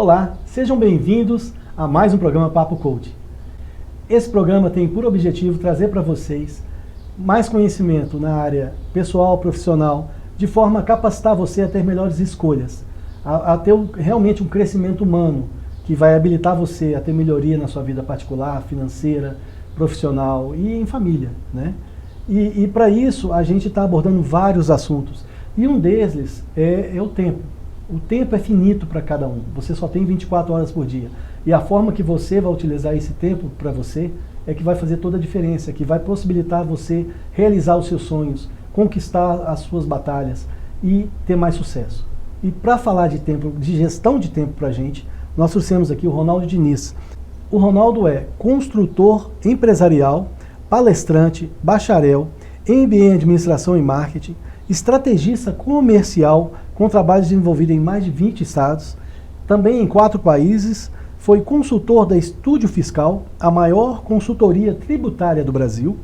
Olá, sejam bem-vindos a mais um programa Papo Coach. Esse programa tem por objetivo trazer para vocês mais conhecimento na área pessoal, profissional, de forma a capacitar você a ter melhores escolhas, a ter realmente um crescimento humano que vai habilitar você a ter melhoria na sua vida particular, financeira, profissional e em família, né? E para isso a gente está abordando vários assuntos e um deles é o tempo. O tempo é finito para cada um, você só tem 24 horas por dia. E a forma que você vai utilizar esse tempo para você é que vai fazer toda a diferença, que vai possibilitar você realizar os seus sonhos, conquistar as suas batalhas e ter mais sucesso. E para falar de tempo, de gestão de tempo para a gente, nós trouxemos aqui o Ronaldo Diniz. O Ronaldo é construtor empresarial, palestrante, bacharel, MBA em Administração e Marketing, estrategista comercial, com trabalhos desenvolvidos em mais de 20 estados, também em 4 países, foi consultor da Estúdio Fiscal, a maior consultoria tributária do Brasil,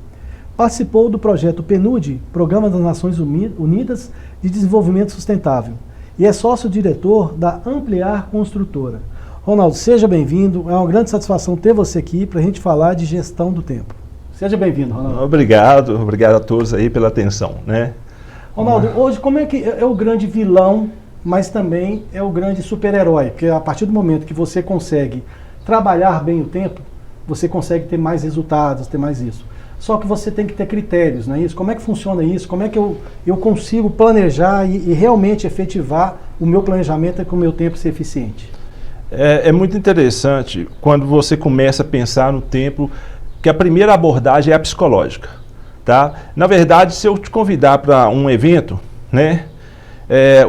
participou do projeto PNUD, Programa das Nações Unidas de Desenvolvimento Sustentável, e é sócio-diretor da Ampliar Construtora. Ronaldo, seja bem-vindo, é uma grande satisfação ter você aqui para a gente falar de gestão do tempo. Seja bem-vindo, Ronaldo. Obrigado a todos aí pela atenção, né? Ronaldo, hoje como é que é o grande vilão, mas também é o grande super-herói? Porque a partir do momento que você consegue trabalhar bem o tempo, você consegue ter mais resultados, ter mais isso. Só que você tem que ter critérios, não é isso? Como é que funciona isso? Como é que eu consigo planejar e realmente efetivar o meu planejamento e com o meu tempo ser eficiente? É muito interessante quando você começa a pensar no tempo, que a primeira abordagem é a psicológica. Tá? Na verdade, se eu te convidar para um evento, né,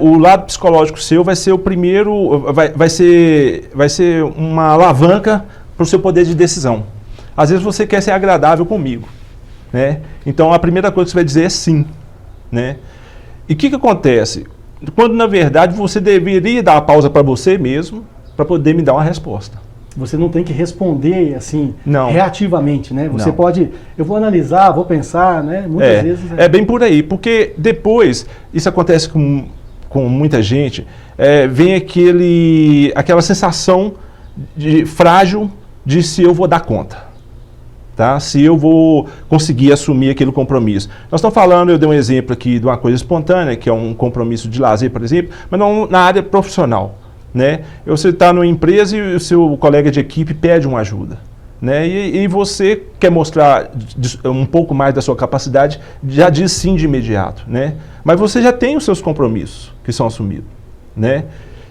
o lado psicológico seu vai ser o primeiro, vai ser uma alavanca para o seu poder de decisão. Às vezes você quer ser agradável comigo, né? Então a primeira coisa que você vai dizer é sim, né? E o que acontece? Quando na verdade você deveria dar a pausa para você mesmo, para poder me dar uma resposta. Você não tem que responder assim, não, reativamente, né? Você não. pode, eu vou analisar, vou pensar, né? Muitas vezes... É bem por aí, porque depois, isso acontece com muita gente, vem aquela sensação frágil de se eu vou dar conta, tá? Se eu vou conseguir assumir aquele compromisso. Nós estamos falando, eu dei um exemplo aqui de uma coisa espontânea, que é um compromisso de lazer, por exemplo, mas não na área profissional. Né? Você está numa empresa e o seu colega de equipe pede uma ajuda, né? E você quer mostrar um pouco mais da sua capacidade, já diz sim de imediato, né? Mas você já tem os seus compromissos que são assumidos, né?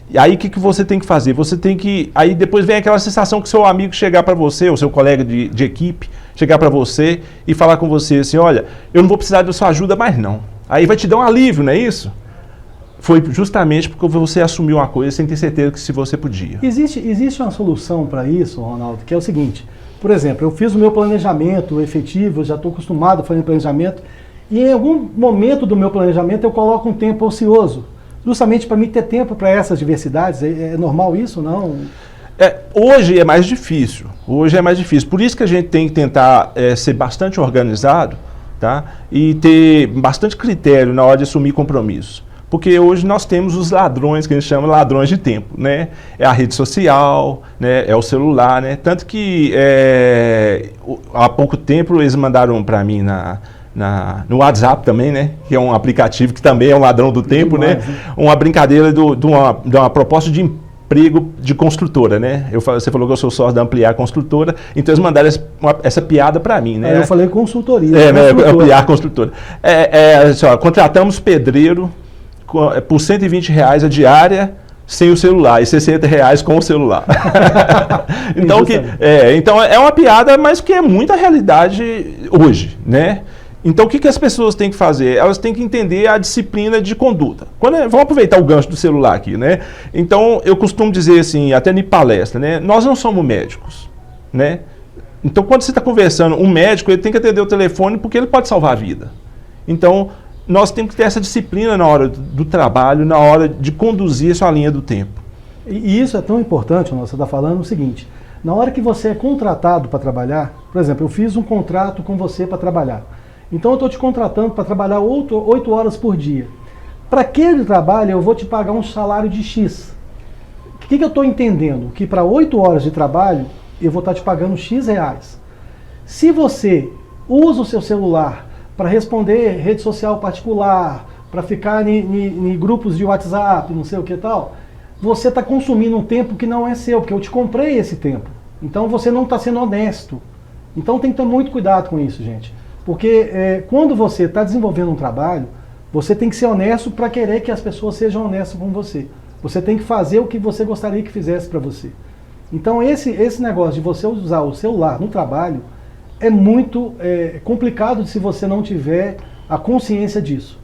E aí o que você tem que fazer? Você tem que... Aí depois vem aquela sensação que seu amigo chegar para você, ou seu colega de equipe, chegar para você e falar com você assim, olha, eu não vou precisar da sua ajuda mais não. Aí vai te dar um alívio, não é isso? Foi justamente porque você assumiu uma coisa sem ter certeza que se você podia. Existe uma solução para isso, Ronaldo, que é o seguinte. Por exemplo, eu fiz o meu planejamento efetivo, eu já estou acostumado a fazer planejamento, e em algum momento do meu planejamento eu coloco um tempo ocioso, justamente para mim ter tempo para essas diversidades. É normal isso, não? Hoje é mais difícil. Por isso que a gente tem que tentar ser bastante organizado, tá? E ter bastante critério na hora de assumir compromissos. Porque hoje nós temos os ladrões, que a gente chama ladrões de tempo, né? É a rede social, né? É o celular, né? Tanto que há pouco tempo eles mandaram para mim no WhatsApp também, né? Que é um aplicativo que também é um ladrão do tempo, né? Uma brincadeira de uma proposta de emprego de construtora, né? Você falou que eu sou sócio da Ampliar Construtora, então eles mandaram essa piada para mim, né? Eu falei consultoria. Ampliar Construtora. Contratamos pedreiro por R$120 a diária sem o celular e R$60 com o celular. Então é uma piada, mas que é muita realidade hoje, né? Então o que as pessoas têm que fazer? Elas têm que entender a disciplina de conduta. Vamos aproveitar o gancho do celular aqui, né? Então eu costumo dizer assim, até em palestra, né? Nós não somos médicos, né? Então quando você está conversando, um médico ele tem que atender o telefone porque ele pode salvar a vida. Então nós temos que ter essa disciplina na hora do trabalho, na hora de conduzir essa linha do tempo. E isso é tão importante, você está falando o seguinte, na hora que você é contratado para trabalhar, por exemplo, eu fiz um contrato com você para trabalhar, então eu estou te contratando para trabalhar 8 horas por dia. Para aquele trabalho eu vou te pagar um salário de X. O que eu estou entendendo? Que para 8 horas de trabalho, eu vou estar te pagando X reais. Se você usa o seu celular para responder rede social particular, para ficar em grupos de WhatsApp, não sei o que tal, você está consumindo um tempo que não é seu, porque eu te comprei esse tempo. Então você não está sendo honesto. Então tem que ter muito cuidado com isso, gente. Porque quando você está desenvolvendo um trabalho, você tem que ser honesto para querer que as pessoas sejam honestas com você. Você tem que fazer o que você gostaria que fizesse para você. Então esse negócio de você usar o celular no trabalho é muito complicado se você não tiver a consciência disso.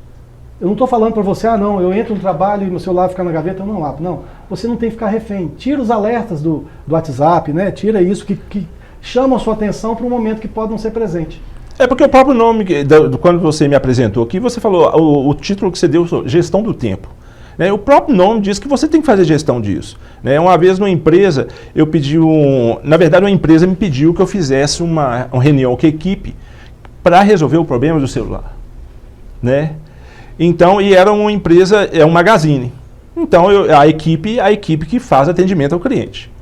Eu não estou falando para você, não, eu entro no trabalho e meu celular fica na gaveta, eu não abro. Não, você não tem que ficar refém. Tira os alertas do WhatsApp, né? Tira isso que chama a sua atenção para um momento que pode não ser presente. É porque o próprio nome, quando você me apresentou aqui, você falou, o título que você deu, Gestão do Tempo. O próprio nome diz que você tem que fazer gestão disso. Uma vez numa empresa, eu pedi na verdade, uma empresa me pediu que eu fizesse uma reunião com a equipe para resolver o problema do celular. Então, e era uma empresa, um magazine. Então, a equipe que faz atendimento ao cliente.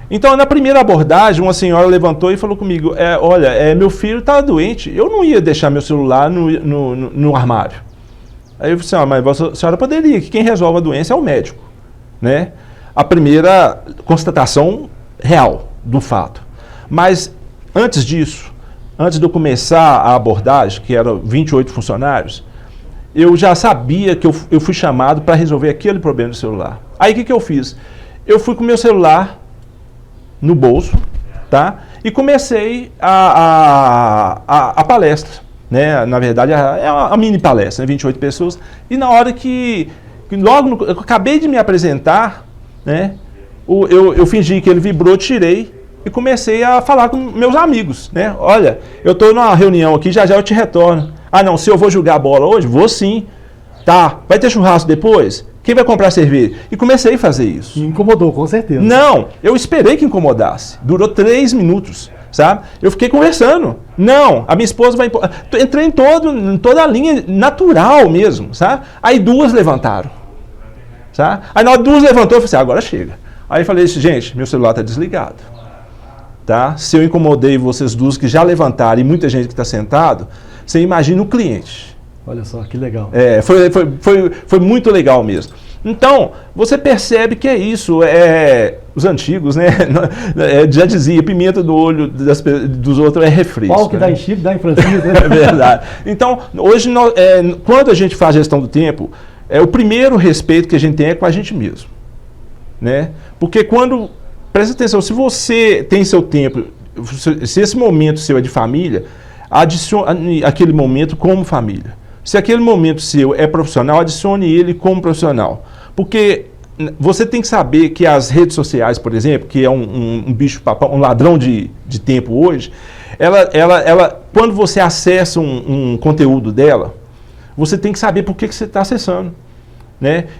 Então, na primeira abordagem, uma senhora levantou e falou comigo, olha, meu filho está doente, eu não ia deixar meu celular no armário. Aí eu falei assim, mas a senhora poderia, que quem resolve a doença é o médico. A primeira constatação real do fato. Mas, antes disso, antes de eu começar a abordagem, que eram 28 funcionários, eu já sabia que eu fui chamado para resolver aquele problema do celular. Aí o que eu fiz? Eu fui com o meu celular no bolso, tá? E comecei a palestra. Na verdade, é uma mini palestra, 28 pessoas. E na hora eu acabei de me apresentar, eu fingi que ele vibrou, tirei e comecei a falar com meus amigos. Olha, eu estou numa reunião aqui, já eu te retorno. Ah, não, se eu vou jogar bola hoje? Vou sim. Tá, vai ter churrasco depois? Quem vai comprar cerveja? E comecei a fazer isso. Me incomodou, com certeza. Não, eu esperei que incomodasse. Durou 3 minutos, sabe? Eu fiquei conversando. Não, a minha esposa vai... Entrei em toda a linha natural mesmo, sabe? Aí 2 levantaram, sabe? Aí na hora 2 levantou, eu falei assim, agora chega. Aí eu falei assim, gente, meu celular está desligado. Tá? Se eu incomodei vocês 2 que já levantaram e muita gente que está sentado, você imagina o cliente. Olha só, que legal. Foi muito legal mesmo. Então, você percebe que é isso. Os antigos, já dizia, pimenta do olho dos outros é refresco. Pau que dá em Chico, dá em Francisco. É verdade. Então, hoje, quando a gente faz gestão do tempo, o primeiro respeito que a gente tem é com a gente mesmo. Porque presta atenção, se você tem seu tempo, se esse momento seu é de família, adicione aquele momento como família. Se aquele momento seu é profissional, adicione ele como profissional. Porque você tem que saber que as redes sociais, por exemplo, que é um bicho-papão, um ladrão de tempo hoje, ela, quando você acessa um conteúdo dela, você tem que saber por que você está acessando.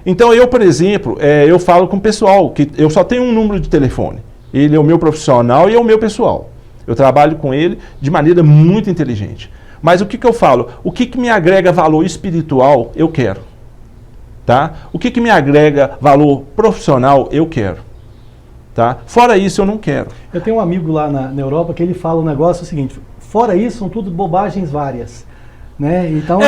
Então eu, por exemplo, eu falo com o pessoal, que eu só tenho um número de telefone. Ele é o meu profissional e é o meu pessoal. Eu trabalho com ele de maneira muito inteligente. Mas o que eu falo? O que me agrega valor espiritual, eu quero. Tá? O que me agrega valor profissional, eu quero. Tá? Fora isso, eu não quero. Eu tenho um amigo lá na Europa que ele fala um negócio seguinte, fora isso, são tudo bobagens várias. Então,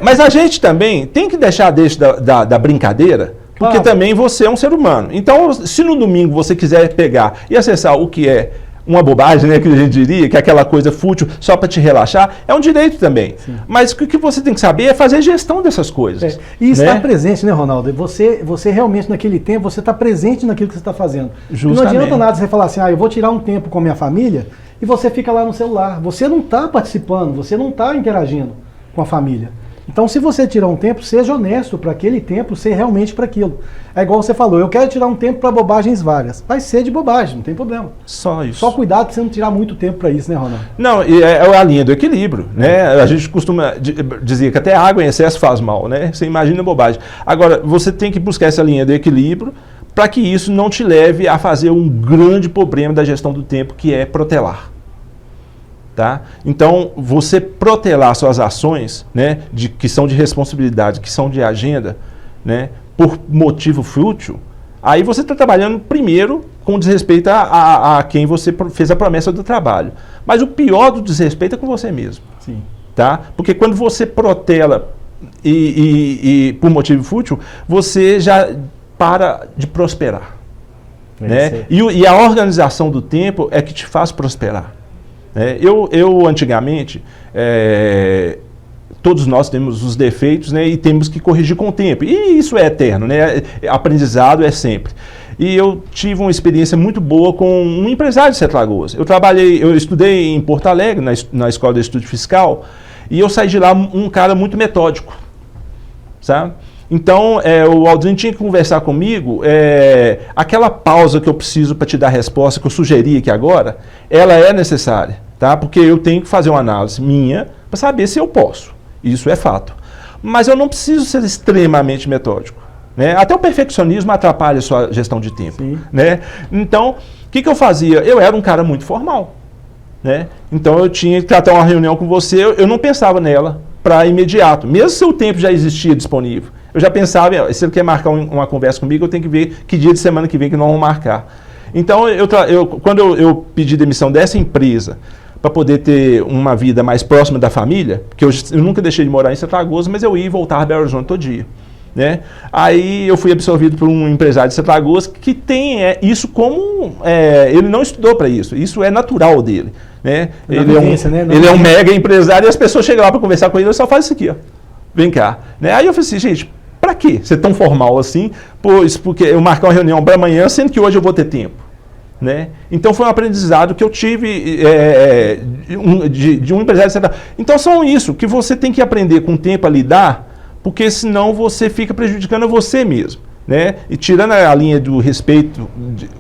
mas a gente também tem que deixar da brincadeira, porque também você é um ser humano. Então, se no domingo você quiser pegar e acessar o que é uma bobagem, que a gente diria, que é aquela coisa fútil só para te relaxar, é um direito também. Sim. Mas o que você tem que saber é fazer gestão dessas coisas. E estar presente, Ronaldo? Você realmente, naquele tempo, você está presente naquilo que você está fazendo. Justamente. Não adianta nada você falar assim, eu vou tirar um tempo com a minha família, e você fica lá no celular. Você não está participando, você não está interagindo com a família. Então, se você tirar um tempo, seja honesto para aquele tempo ser realmente para aquilo. É igual você falou, eu quero tirar um tempo para bobagens várias. Vai ser de bobagem, não tem problema. Só isso. Só cuidado para você não tirar muito tempo para isso, Ronaldo? Não, é a linha do equilíbrio, A gente costuma dizer que até água em excesso faz mal, Você imagina bobagem. Agora, você tem que buscar essa linha do equilíbrio para que isso não te leve a fazer um grande problema da gestão do tempo, que é protelar. Tá? Então, você protelar suas ações, que são de responsabilidade, que são de agenda, por motivo fútil, Aí você está trabalhando primeiro com desrespeito a quem você fez a promessa do trabalho. Mas o pior do desrespeito é com você mesmo. Sim. Tá? Porque quando você protela e por motivo fútil, você já para de prosperar. Né? E a organização do tempo é que te faz prosperar. Né? Eu antigamente, todos nós temos os defeitos, né, e temos que corrigir com o tempo. E isso é eterno, né? Aprendizado é sempre. E eu tive uma experiência muito boa com um empresário de Sete Lagoas. Eu estudei em Porto Alegre, na Escola de Estudo Fiscal, e eu saí de lá um cara muito metódico, sabe? Então, o Aldrinho tinha que conversar comigo, aquela pausa que eu preciso para te dar a resposta, que eu sugeri aqui agora, ela é necessária, tá? Porque eu tenho que fazer uma análise minha para saber se eu posso. Isso é fato. Mas eu não preciso ser extremamente metódico. Né? Até o perfeccionismo atrapalha a sua gestão de tempo. Né? Então, o que eu fazia? Eu era um cara muito formal. Né? Então, eu tinha que tratar uma reunião com você, eu não pensava nela para imediato. Mesmo se o tempo já existia disponível. Eu já pensava, se ele quer marcar uma conversa comigo, eu tenho que ver que dia de semana que vem que nós vamos marcar. Então, quando eu pedi demissão dessa empresa, para poder ter uma vida mais próxima da família, porque eu nunca deixei de morar em Sete Lagoas, mas eu ia e voltava a Belo Horizonte todo dia. Né? Aí eu fui absorvido por um empresário de Sete Lagoas que tem isso como... ele não estudou para isso, isso é natural dele. Né? Ele é um mega empresário e as pessoas chegam lá para conversar com ele, ele só faz isso aqui, ó. Vem cá. Né? Aí eu falei assim, gente, para que ser tão formal assim? Porque eu marcar uma reunião para amanhã, sendo que hoje eu vou ter tempo. Né? Então foi um aprendizado que eu tive de um empresário de Sete Lagoas. Então são isso, que você tem que aprender com o tempo a lidar, porque senão você fica prejudicando a você mesmo. Né? E tirando a linha do respeito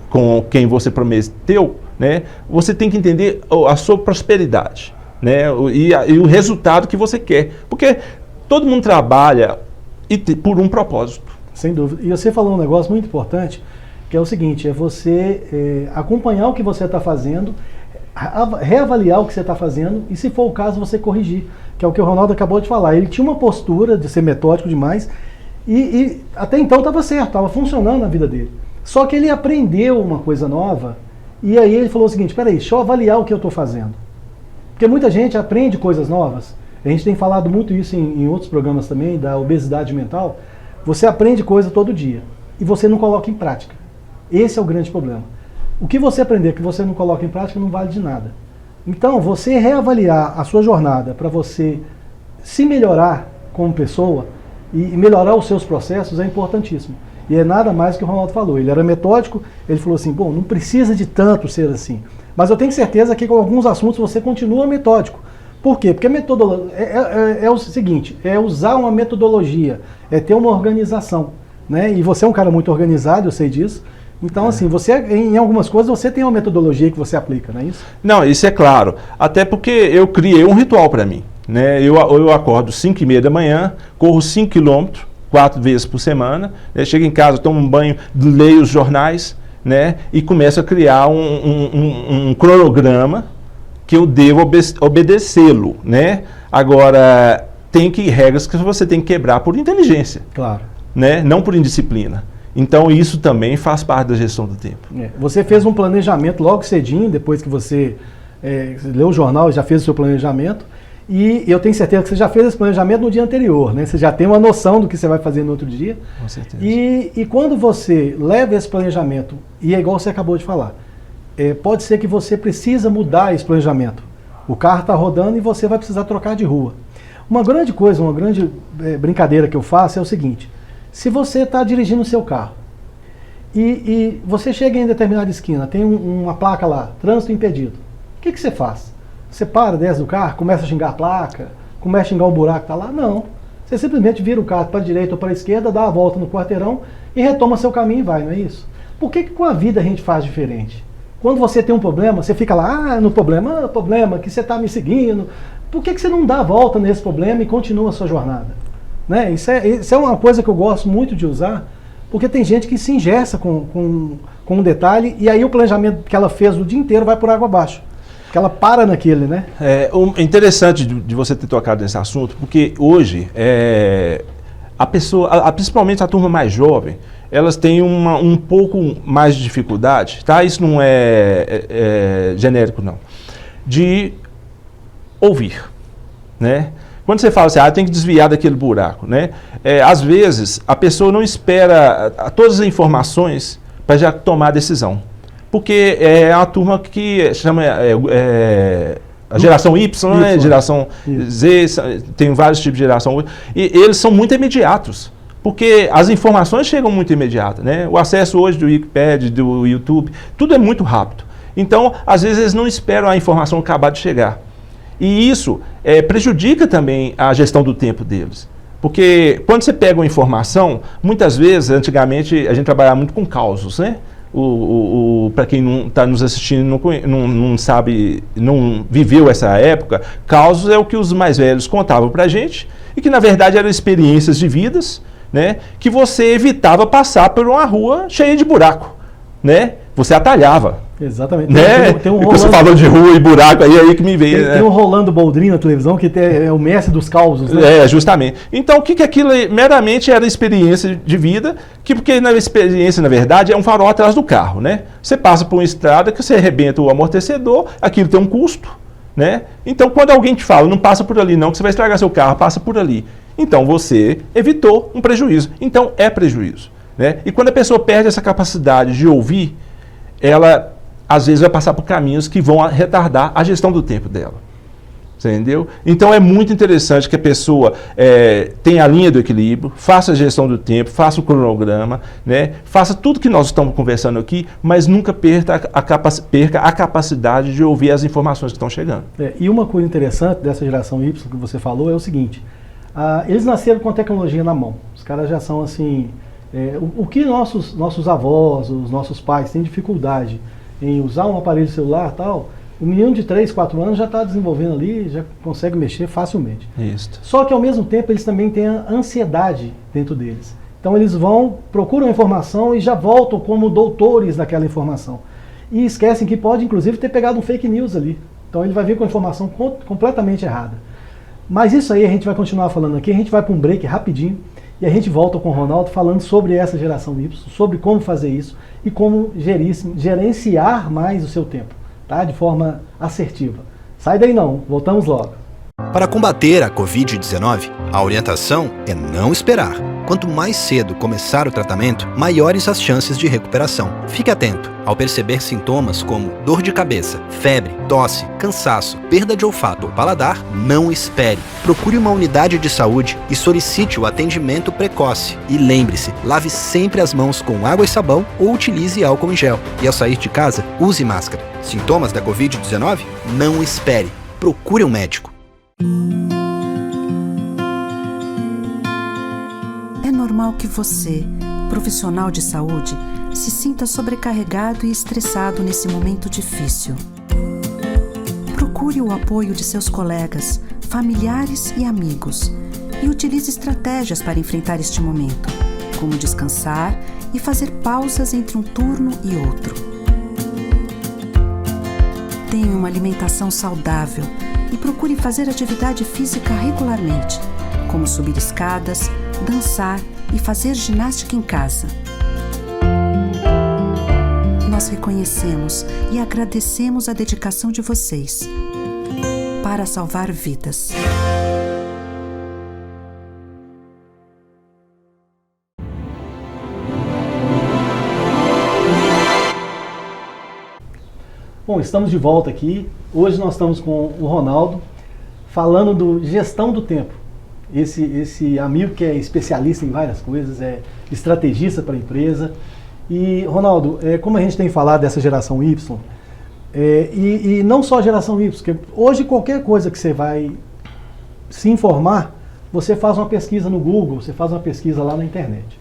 com quem você prometeu, né? Você tem que entender a sua prosperidade, né? E o resultado que você quer. Porque todo mundo trabalha por um propósito. Sem dúvida. E você falou um negócio muito importante, que é o seguinte, é você acompanhar o que você está fazendo, reavaliar o que você está fazendo e, se for o caso, você corrigir, que é o que o Ronaldo acabou de falar. Ele tinha uma postura de ser metódico demais e até então estava certo, estava funcionando na vida dele. Só que ele aprendeu uma coisa nova e aí ele falou o seguinte, peraí, deixa eu avaliar o que eu estou fazendo. Porque muita gente aprende coisas novas, a gente tem falado muito isso em outros programas também, da obesidade mental. Você aprende coisa todo dia e você não coloca em prática. Esse é o grande problema. O que você aprender que você não coloca em prática não vale de nada. Então, você reavaliar a sua jornada para você se melhorar como pessoa e melhorar os seus processos é importantíssimo. E é nada mais que o Ronaldo falou. Ele era metódico, ele falou assim, bom, não precisa de tanto ser assim. Mas eu tenho certeza que com alguns assuntos você continua metódico. Por quê? Porque a metodologia é o seguinte, é usar uma metodologia, é ter uma organização. Né? E você é um cara muito organizado, eu sei disso. Então, assim, você, em algumas coisas, você tem uma metodologia que você aplica, não é isso? Não, isso é claro. Até porque eu criei um ritual para mim. Né? Eu acordo 5h30 da manhã, corro 5 km, 4 vezes por semana, né? Chego em casa, tomo um banho, leio os jornais, né? E começo a criar um cronograma que eu devo obedecê-lo. Né? Agora, tem regras que você tem que quebrar por inteligência. Claro. Né? Não por indisciplina. Então, isso também faz parte da gestão do tempo. Você fez um planejamento logo cedinho, depois que você leu o jornal, já fez o seu planejamento, e eu tenho certeza que você já fez esse planejamento no dia anterior, né? Você já tem uma noção do que você vai fazer no outro dia. Com certeza. E quando você leva esse planejamento, e é igual você acabou de falar, pode ser que você precisa mudar esse planejamento. O carro está rodando e você vai precisar trocar de rua. Uma grande coisa, uma grande brincadeira que eu faço é o seguinte: se você está dirigindo o seu carro e você chega em determinada esquina, tem uma placa lá, trânsito impedido, o que você faz? Você para, desce do carro, começa a xingar a placa, começa a xingar o buraco que está lá? Não. Você simplesmente vira o carro para a direita ou para a esquerda, dá a volta no quarteirão e retoma seu caminho e vai, não é isso? Por que com a vida a gente faz diferente? Quando você tem um problema, você fica lá, no problema, que você está me seguindo. Por que você não dá a volta nesse problema e continua a sua jornada? Né? Isso é uma coisa que eu gosto muito de usar, porque tem gente que se engessa com um detalhe e aí o planejamento que ela fez o dia inteiro vai por água abaixo. Que ela para naquele, né? É interessante de você ter tocado nesse assunto, porque hoje a pessoa, principalmente a turma mais jovem, elas têm um pouco mais de dificuldade, tá? Isso não é genérico, não, de ouvir, né? Quando você fala assim, tem que desviar daquele buraco, né? Às vezes, a pessoa não espera todas as informações para já tomar a decisão. Porque é uma turma que chama a geração Y, né? Geração Z, tem vários tipos de geração. E eles são muito imediatos. Porque as informações chegam muito imediatas, né? O acesso hoje do Wikipedia, do YouTube, tudo é muito rápido. Então, às vezes, eles não esperam a informação acabar de chegar. E isso prejudica também a gestão do tempo deles. Porque quando você pega uma informação, muitas vezes, antigamente, a gente trabalhava muito com causos, né? Para quem não está nos assistindo não sabe, não viveu essa época, causos é o que os mais velhos contavam para a gente e que, na verdade, eram experiências de vidas, né? Que você evitava passar por uma rua cheia de buraco, né? Você atalhava. Exatamente. Né? Tem um Rolando, você falou de rua e buraco, aí que me veio. Tem um Rolando Boldrin na televisão, que é o mestre dos causos, né? Justamente. Então, o que aquilo meramente era experiência de vida, porque na experiência, na verdade, é um farol atrás do carro, né? Você passa por uma estrada que você arrebenta o amortecedor, aquilo tem um custo, né? Então, quando alguém te fala, não passa por ali não, que você vai estragar seu carro, passa por ali. Então, você evitou um prejuízo. Então, é prejuízo, né? E quando a pessoa perde essa capacidade de ouvir, ela às vezes vai passar por caminhos que vão retardar a gestão do tempo dela. Você entendeu? Então é muito interessante que a pessoa tenha a linha do equilíbrio, faça a gestão do tempo, faça o cronograma, né? Faça tudo que nós estamos conversando aqui, mas nunca perca a capacidade de ouvir as informações que estão chegando. E uma coisa interessante dessa geração Y que você falou é o seguinte, eles nasceram com a tecnologia na mão. Os caras já são assim, o que nossos avós, os nossos pais têm dificuldade em usar um aparelho celular e tal, o menino de 3, 4 anos já está desenvolvendo ali, já consegue mexer facilmente. Isso. Só que ao mesmo tempo eles também têm a ansiedade dentro deles. Então eles procuram a informação e já voltam como doutores daquela informação. E esquecem que pode inclusive ter pegado um fake news ali. Então ele vai vir com a informação completamente errada. Mas isso aí a gente vai continuar falando aqui, a gente vai para um break rapidinho. E a gente volta com o Ronaldo falando sobre essa geração Y, sobre como fazer isso e como gerenciar mais o seu tempo, tá? De forma assertiva. Sai daí não, voltamos logo. Para combater a Covid-19, a orientação é não esperar. Quanto mais cedo começar o tratamento, maiores as chances de recuperação. Fique atento. Ao perceber sintomas como dor de cabeça, febre, tosse, cansaço, perda de olfato ou paladar, não espere. Procure uma unidade de saúde e solicite o atendimento precoce. E lembre-se, lave sempre as mãos com água e sabão ou utilize álcool em gel. E ao sair de casa, use máscara. Sintomas da Covid-19? Não espere. Procure um médico. É normal que você, profissional de saúde, se sinta sobrecarregado e estressado nesse momento difícil. Procure o apoio de seus colegas, familiares e amigos e utilize estratégias para enfrentar este momento, como descansar e fazer pausas entre um turno e outro. Tenha uma alimentação saudável e procure fazer atividade física regularmente, como subir escadas, dançar e fazer ginástica em casa. Nós reconhecemos e agradecemos a dedicação de vocês para salvar vidas. Bom, estamos de volta aqui. Hoje nós estamos com o Ronaldo falando do gestão do tempo. Esse amigo que é especialista em várias coisas, é estrategista para a empresa. E, Ronaldo, como a gente tem falado dessa geração Y, e não só a geração Y, porque hoje qualquer coisa que você vai se informar, você faz uma pesquisa no Google, você faz uma pesquisa lá na internet.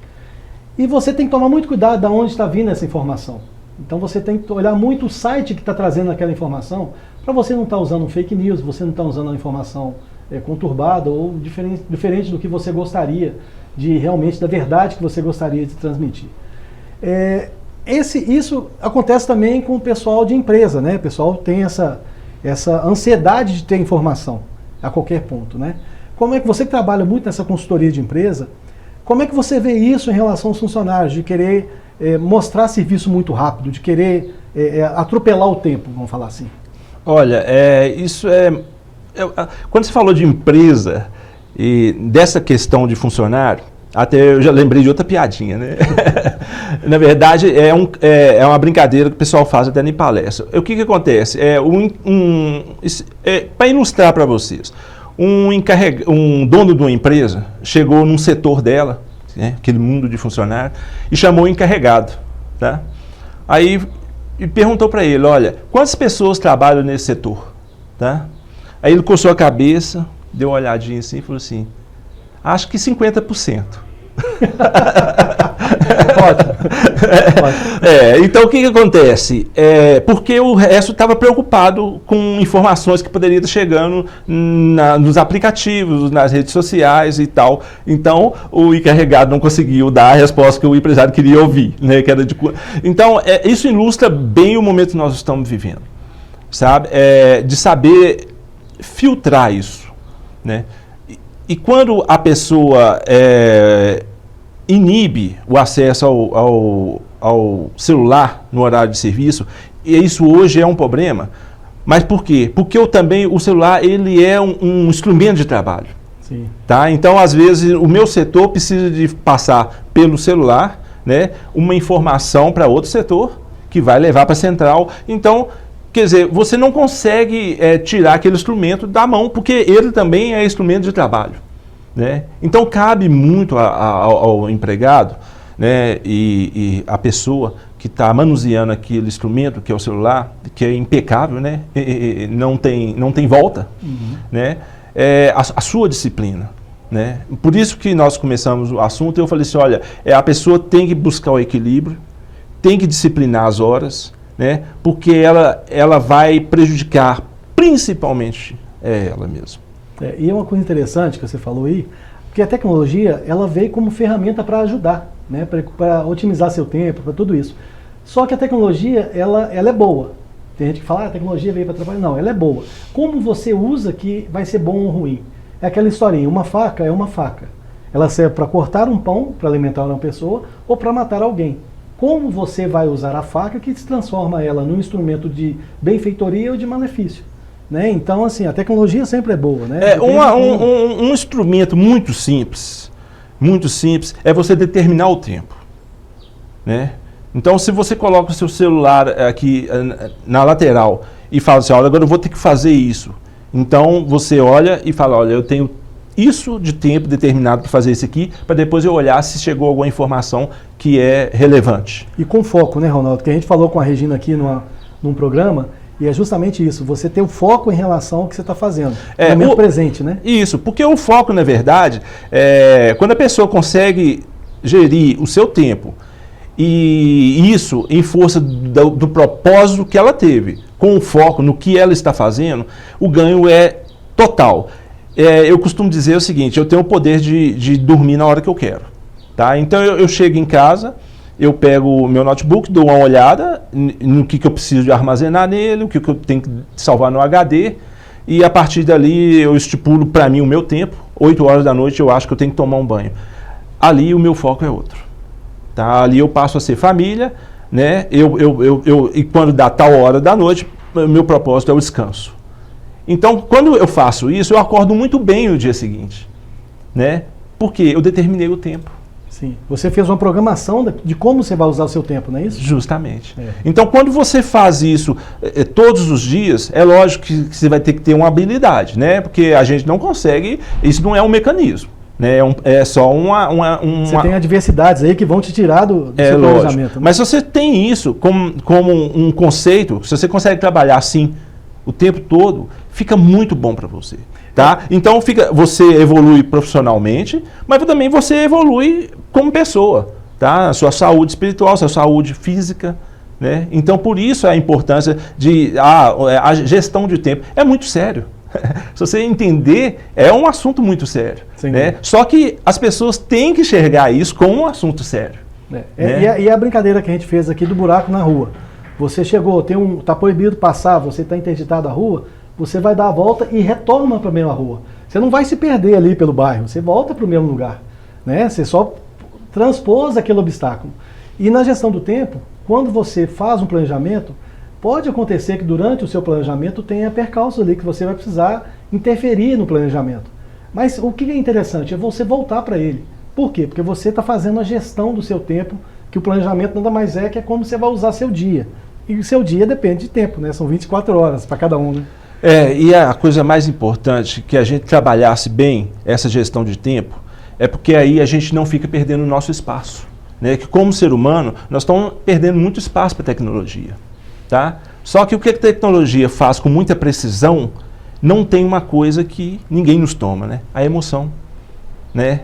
E você tem que tomar muito cuidado de onde está vindo essa informação. Então você tem que olhar muito o site que está trazendo aquela informação, para você não estar usando um fake news, você não estar usando uma informação conturbada ou diferente do que você gostaria, realmente da verdade que você gostaria de transmitir. Isso acontece também com o pessoal de empresa, né? O pessoal tem essa ansiedade de ter informação a qualquer ponto, né? Como é que você que trabalha muito nessa consultoria de empresa, Como é que você vê isso em relação aos funcionários, de querer mostrar serviço muito rápido, de querer atropelar o tempo, vamos falar assim? Olha, quando você falou de empresa e dessa questão de funcionário, até eu já lembrei de outra piadinha, né? Na verdade, é uma brincadeira que o pessoal faz até em palestra. O que acontece? Para ilustrar para vocês, um dono de uma empresa chegou num setor dela, né, aquele mundo de funcionário, e chamou o encarregado. Tá? Aí e perguntou para ele, olha, quantas pessoas trabalham nesse setor? Tá? Aí ele coçou a cabeça, deu uma olhadinha assim e falou assim, acho que 50%. Ótimo. Então o que acontece? Porque o resto estava preocupado com informações que poderiam estar chegando nos aplicativos, nas redes sociais e tal. Então o encarregado não conseguiu dar a resposta que o empresário queria ouvir, né? Então isso ilustra bem o momento que nós estamos vivendo, sabe? De saber filtrar isso, né? E quando a pessoa inibe o acesso ao celular no horário de serviço, e isso hoje é um problema, mas por quê? Porque o celular ele é um instrumento de trabalho. Sim. Tá? Então, às vezes, o meu setor precisa de passar pelo celular, né, uma informação para outro setor, que vai levar para a central. Então, quer dizer, você não consegue tirar aquele instrumento da mão, porque ele também é instrumento de trabalho. Né? Então, cabe muito ao empregado, né, e a pessoa que está manuseando aquele instrumento, que é o celular, que é impecável, né, e não tem volta, né, a sua disciplina. Né? Por isso que nós começamos o assunto, eu falei assim, olha, a pessoa tem que buscar o equilíbrio, tem que disciplinar as horas, né, porque ela vai prejudicar principalmente ela mesma. E é uma coisa interessante que você falou aí, porque a tecnologia ela veio como ferramenta para ajudar, né, para otimizar seu tempo, para tudo isso. Só que a tecnologia ela é boa. Tem gente que fala, a tecnologia veio para trabalhar. Não, ela é boa. Como você usa que vai ser bom ou ruim? É aquela historinha, uma faca é uma faca. Ela serve para cortar um pão, para alimentar uma pessoa, ou para matar alguém. Como você vai usar a faca que se transforma ela num instrumento de benfeitoria ou de malefício? Né? Então, assim, a tecnologia sempre é boa. Né? Um instrumento muito simples é você determinar o tempo. Né? Então, se você coloca o seu celular aqui na lateral e fala assim, olha, agora eu vou ter que fazer isso. Então, você olha e fala, olha, eu tenho isso de tempo determinado para fazer isso aqui, para depois eu olhar se chegou alguma informação que é relevante. E com foco, né, Ronaldo? Que a gente falou com a Regina aqui num programa, e é justamente isso, você ter o foco em relação ao que você está fazendo, no momento presente, né? Isso, porque o foco, na verdade, quando a pessoa consegue gerir o seu tempo, e isso em força do propósito que ela teve, com o foco no que ela está fazendo, o ganho é total. Eu costumo dizer o seguinte, eu tenho o poder de dormir na hora que eu quero. Tá? Então eu chego em casa, eu pego o meu notebook, dou uma olhada no que eu preciso de armazenar nele, o que eu tenho que salvar no HD, e a partir dali eu estipulo para mim o meu tempo, 8 horas da noite eu acho que eu tenho que tomar um banho. Ali o meu foco é outro. Tá? Ali eu passo a ser família, né? E quando dá tal hora da noite, meu propósito é o descanso. Então, quando eu faço isso, eu acordo muito bem no dia seguinte. Né? Porque eu determinei o tempo. Sim. Você fez uma programação de como você vai usar o seu tempo, não é isso? Justamente. Então, quando você faz isso todos os dias, é lógico que você vai ter que ter uma habilidade, né? Porque a gente não consegue, isso não é um mecanismo. Né? É só Você tem adversidades aí que vão te tirar do seu planejamento. Né? Mas se você tem isso como um conceito, se você consegue trabalhar assim o tempo todo, fica muito bom para você. Tá? Então você evolui profissionalmente, mas também você evolui como pessoa. Tá? A sua saúde espiritual, a sua saúde física. Né? Então por isso a importância a gestão de tempo. É muito sério. Se você entender, é um assunto muito sério. Né? Só que as pessoas têm que enxergar isso como um assunto sério. Né? E a brincadeira que a gente fez aqui do buraco na rua. Você chegou, está proibido passar, você está interditado a rua, você vai dar a volta e retorna para a mesma rua. Você não vai se perder ali pelo bairro, você volta para o mesmo lugar. né? Você só transpôs aquele obstáculo. E na gestão do tempo, quando você faz um planejamento, pode acontecer que durante o seu planejamento tenha percalços ali que você vai precisar interferir no planejamento. Mas o que é interessante é você voltar para ele. Por quê? Porque você está fazendo a gestão do seu tempo, que o planejamento nada mais é que é como você vai usar seu dia. E o seu dia depende de tempo, né? São 24 horas para cada um, né? E a coisa mais importante, que a gente trabalhasse bem essa gestão de tempo, é porque aí a gente não fica perdendo o nosso espaço. Né? Que como ser humano, nós estamos perdendo muito espaço para a tecnologia. Tá? Só que o que a tecnologia faz com muita precisão, não tem uma coisa que ninguém nos toma, né? A emoção, né?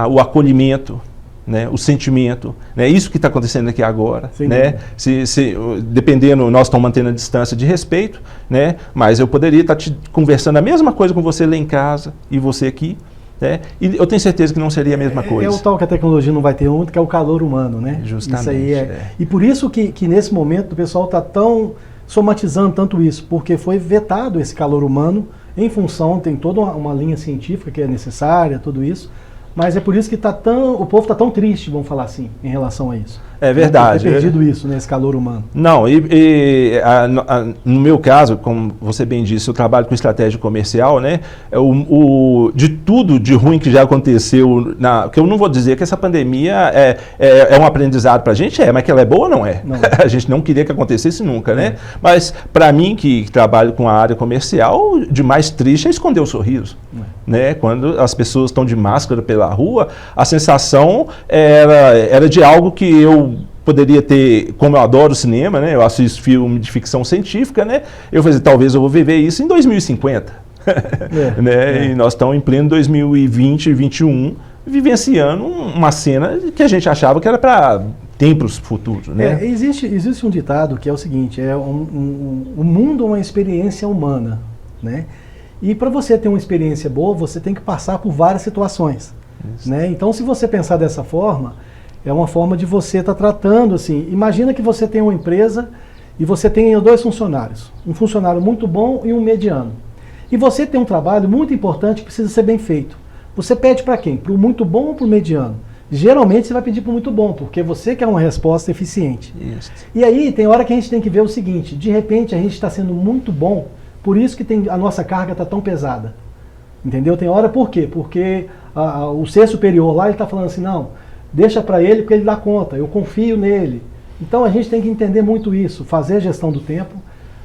O acolhimento, né? O sentimento, né? Isso que está acontecendo aqui agora, né? Dependendo, nós estamos mantendo a distância de respeito, né? Mas eu poderia estar te conversando a mesma coisa com você lá em casa e você aqui, né? E eu tenho certeza que não seria a mesma coisa. É o tal que a tecnologia não vai ter muito, que é o calor humano, né? Justamente. Isso aí E por isso que nesse momento o pessoal está tão somatizando tanto isso, porque foi vetado esse calor humano em função, tem toda uma linha científica que é necessária, tudo isso. Mas é por isso que o povo está tão triste, vamos falar assim, em relação a isso. É verdade. Ter perdido isso, né, esse calor humano. Não, no meu caso, como você bem disse, eu trabalho com estratégia comercial, né? De tudo de ruim que já aconteceu, que eu não vou dizer que essa pandemia é um aprendizado para a gente, mas que ela é boa, não é. Não. A gente não queria que acontecesse nunca, né? Mas para mim, que trabalho com a área comercial, de mais triste é esconder o sorriso. Né? Quando as pessoas estão de máscara pela rua, a sensação era de algo que eu poderia ter, como eu adoro cinema, né? Eu assisto filme de ficção científica, né? Eu falei, talvez eu vou viver isso em 2050. Né? E nós estamos em pleno 2020 e 2021, vivenciando uma cena que a gente achava que era para tempos futuros. Né? Existe um ditado que é o seguinte, o mundo é uma experiência humana, né? E para você ter uma experiência boa, você tem que passar por várias situações. Né? Então, se você pensar dessa forma, é uma forma de você estar tratando assim. Imagina que você tem uma empresa e você tem 2 funcionários. Um funcionário muito bom e um mediano. E você tem um trabalho muito importante que precisa ser bem feito. Você pede para quem? Para o muito bom ou para o mediano? Geralmente você vai pedir para o muito bom, porque você quer uma resposta eficiente. Isso. E aí tem hora que a gente tem que ver o seguinte, de repente a gente está sendo muito bom, por isso que a nossa carga está tão pesada. Entendeu? Tem hora por quê? Porque o ser superior lá, ele está falando assim, não, deixa para ele porque ele dá conta, eu confio nele. Então a gente tem que entender muito isso, fazer a gestão do tempo,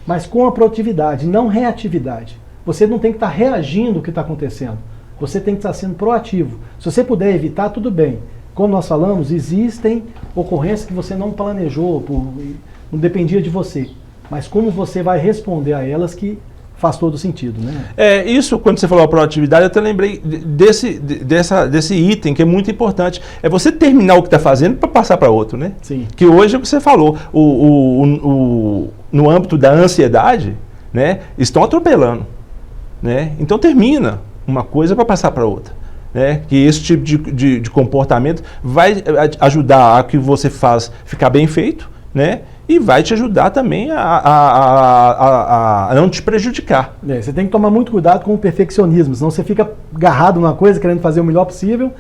mas com a proatividade, não reatividade. Você não tem que estar reagindo ao que está acontecendo, você tem que estar sendo proativo. Se você puder evitar, tudo bem. Como nós falamos, existem ocorrências que você não planejou, não dependia de você. Mas como você vai responder a elas que faz todo sentido, né? Isso, quando você falou a proatividade, eu até lembrei desse item que é muito importante. É você terminar o que está fazendo para passar para outro, né? Sim. Que hoje é o que você falou, no âmbito da ansiedade, né, estão atropelando. Né? Então termina uma coisa para passar para outra. Né? Que esse tipo de comportamento vai ajudar a que você faz ficar bem feito, né? E vai te ajudar também a não te prejudicar. Você tem que tomar muito cuidado com o perfeccionismo, senão você fica agarrado numa coisa, querendo fazer o melhor possível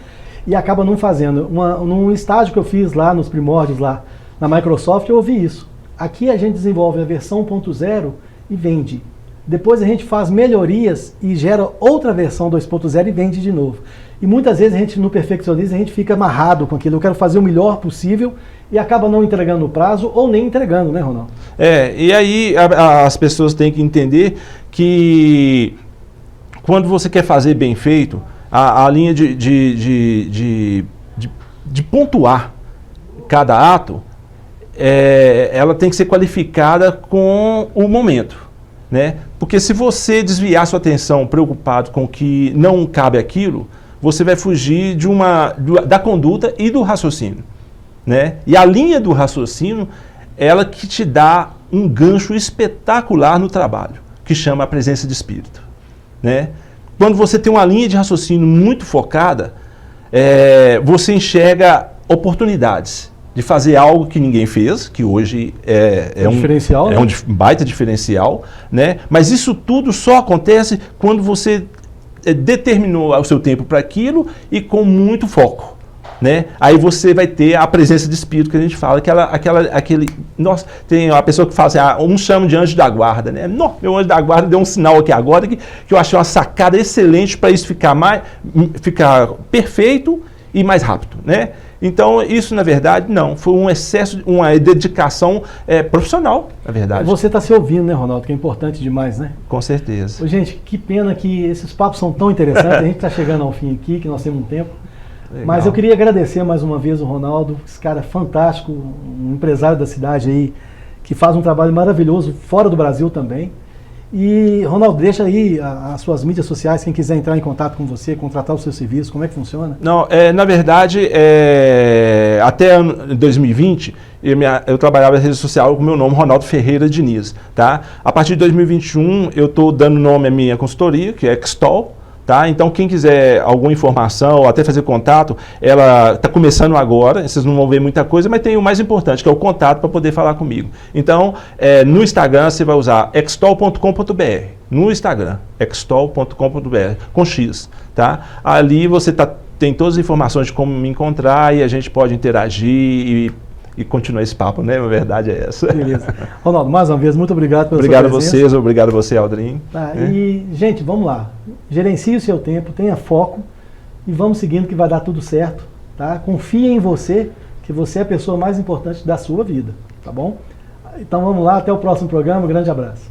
e acaba não fazendo. Num estágio que eu fiz lá, nos primórdios lá na Microsoft, eu ouvi isso. Aqui a gente desenvolve a versão 1.0 e vende. Depois a gente faz melhorias e gera outra versão 2.0 e vende de novo. E muitas vezes a gente, no perfeccionismo, a gente fica amarrado com aquilo. Eu quero fazer o melhor possível e acaba não entregando no prazo ou nem entregando, né, Ronaldo? E aí as pessoas têm que entender que quando você quer fazer bem feito, a linha de pontuar cada ato, ela tem que ser qualificada com o momento. Né? Porque se você desviar sua atenção preocupado com o que não cabe aquilo, você vai fugir da conduta e do raciocínio. Né? E a linha do raciocínio, ela que te dá um gancho espetacular no trabalho, que chama a presença de espírito. Né? Quando você tem uma linha de raciocínio muito focada, você enxerga oportunidades de fazer algo que ninguém fez, que hoje é um diferencial, um baita diferencial, né? Mas isso tudo só acontece quando você determinou o seu tempo para aquilo e com muito foco. Né? Aí você vai ter a presença de espírito que a gente fala, nossa, tem uma pessoa que fala assim, uns chamam de anjo da guarda, né? Não, meu anjo da guarda deu um sinal aqui agora que eu achei uma sacada excelente para isso ficar perfeito e mais rápido, né? Então, isso, na verdade, não. Foi um excesso, uma dedicação profissional, na verdade. Você está se ouvindo, né, Ronaldo? Que é importante demais, né? Com certeza. Gente, que pena que esses papos são tão interessantes. A gente está chegando ao fim aqui, que nós temos um tempo. Legal. Mas eu queria agradecer mais uma vez o Ronaldo, esse cara fantástico, um empresário da cidade aí, que faz um trabalho maravilhoso fora do Brasil também. E, Ronaldo, deixa aí as suas mídias sociais, quem quiser entrar em contato com você, contratar o seu serviço, como é que funciona? Não, na verdade, até 2020, eu trabalhava na rede social com o meu nome, Ronaldo Ferreira Diniz, tá? A partir de 2021, eu estou dando nome à minha consultoria, que é Xtol. Tá? Então, quem quiser alguma informação ou até fazer contato, ela está começando agora, vocês não vão ver muita coisa, mas tem o mais importante, que é o contato para poder falar comigo. Então, no Instagram você vai usar xtol.com.br, no Instagram, xtol.com.br, com X. Tá? Ali você tem todas as informações de como me encontrar e a gente pode interagir e continuar esse papo, né? A verdade é essa. Beleza. Ronaldo, mais uma vez, muito obrigado pela sua presença. Obrigado a vocês, obrigado a você, Aldrin. E, gente, vamos lá. Gerencie o seu tempo, tenha foco e vamos seguindo que vai dar tudo certo, tá? Confie em você, que você é a pessoa mais importante da sua vida, tá bom? Então vamos lá, até o próximo programa, um grande abraço.